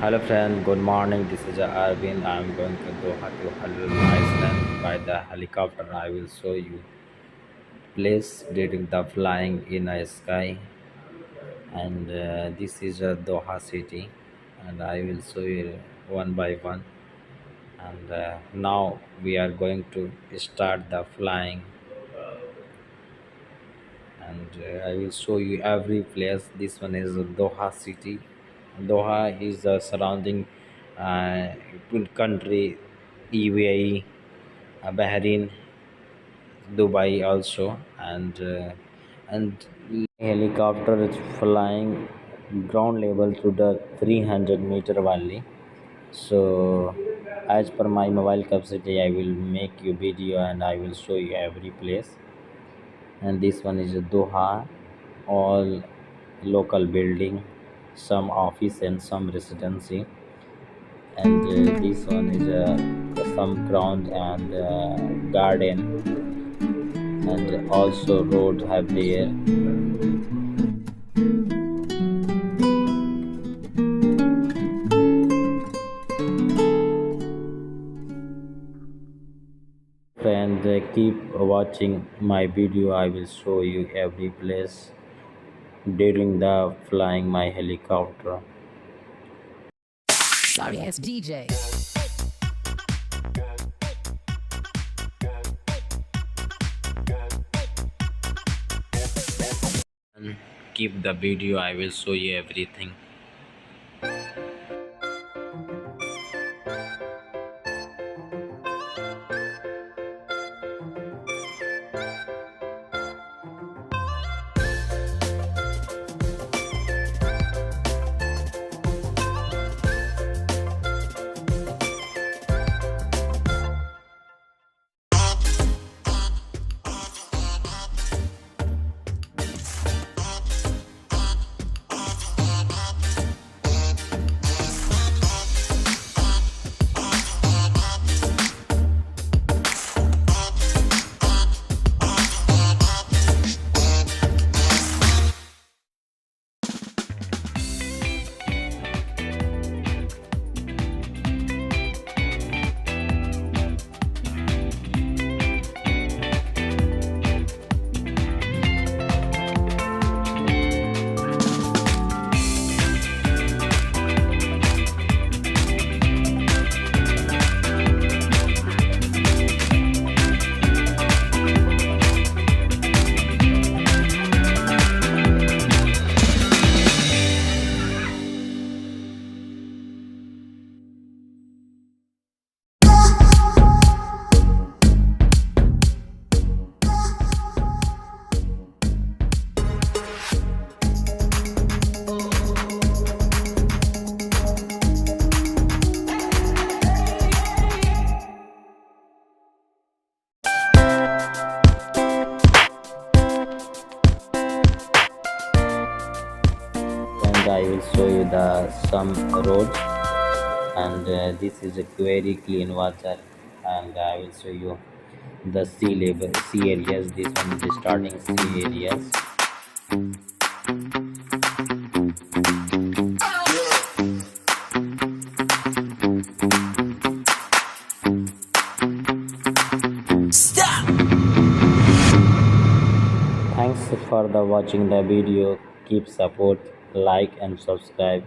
Hello friend, good morning. This is Arvind. I am going to Doha to Halul, Iceland by the helicopter. I will show you place during the flying in a sky, and this is a Doha city, and I will show you one by one. And now we are going to start the flying, and I will show you every place. This one is Doha city. Doha is the surrounding uh, country, UAE, Bahrain, Dubai also, and helicopter is flying ground level to the 300-meter valley. So as per my mobile capacity, I will make you video and I will show you every place. And this one is Doha, all local building, some office and some residency. And this one is some ground and garden, and also road have there. Friend, keep watching my video. I will show you every place during the flying my helicopter. Sorry ass DJ. And keep the video. I will show you everything. And I will show you the some roads, and this is a very clean water, and I will show you the sea areas. This one is the starting sea areas. Stop! Thanks for the watching the video. Keep support, like and subscribe.